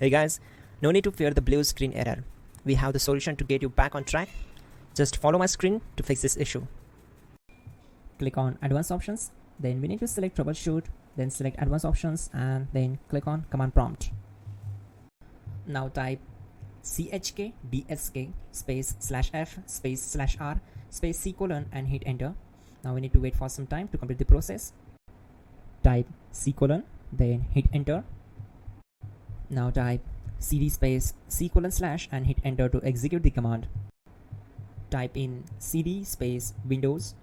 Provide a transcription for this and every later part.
Hey guys, no need to fear the blue screen error. We have the solution to get you back on track. Just follow my screen to fix this issue. Click on Advanced Options, then we need to select Troubleshoot, then select Advanced Options and then click on Command Prompt. Now type chkdsk space /f space /r space c colon and hit enter. Now we need to wait for some time to complete the process. Type c colon, then hit enter. Now type cd space c colon / and hit enter to execute the command. Type in cd space Windows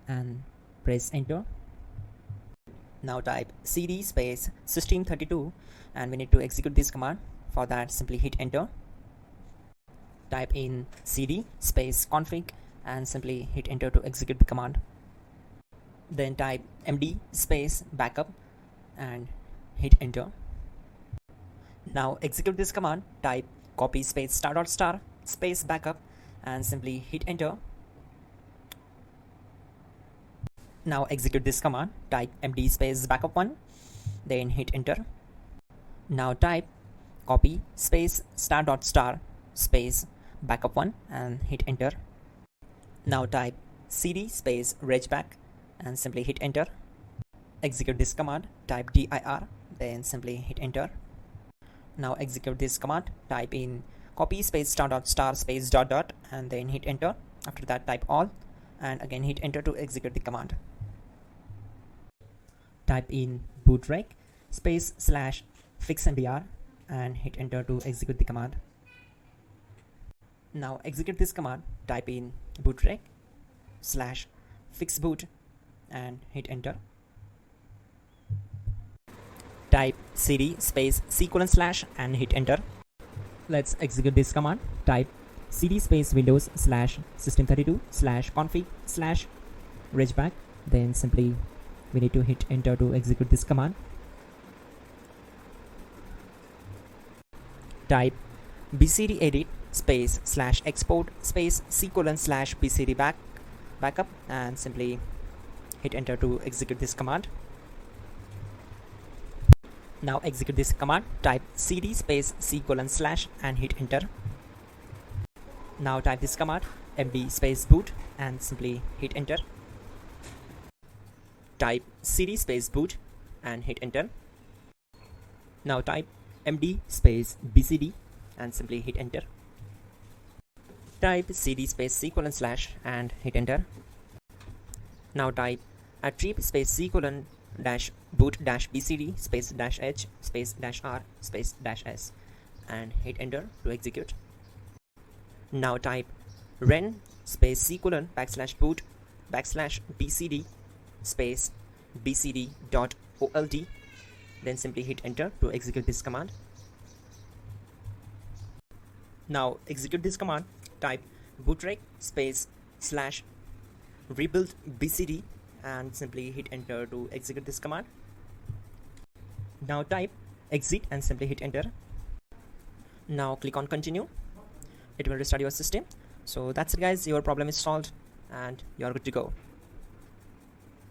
and press enter. Now type cd space system32 and we need to execute this command. For that, simply hit enter. Type in cd space config and simply hit enter to execute the command. Then type md space backup and hit enter. Now execute this command. Type copy space ** space backup and simply hit enter. Now execute this command. Type md space backup1, then hit enter. Now type copy space ** space backup1 and hit enter. Now type cd space regback and simply hit enter. Execute this command. Type dir, then simply hit enter. Now execute this command. Type in copy space ** space ... and then hit enter. After that, type all and again hit enter to execute the command. Type in bootrec space /fixmdr and hit enter to execute the command. Now execute this command. Type in bootrec /fixboot and hit enter. Type cd space c colon / and hit enter. Let's execute this command. Type cd space Windows /system32 /config /regback. Then simply we need to hit enter to execute this command. Type bcd edit space /export space c colon /bcd backup and simply hit enter to execute this command. Now execute this command. Type cd space c colon / and hit enter. Now type this command md space boot and simply hit enter. Type cd space boot and hit enter. Now type md space bcd and simply hit enter. Type cd space c colon / and hit enter. Now type attrib space c colon -boot -bcd space -h space -r space -s and hit enter to execute. Now type ren space c colon /boot /bcd space bcd.old, then simply hit enter to execute this command. Now execute this command. Type bootrec space /rebuild bcd and simply hit enter to execute this command. Now type exit and simply hit enter. Now click on continue. It will restart your system. So that's it guys, your problem is solved and you're good to go.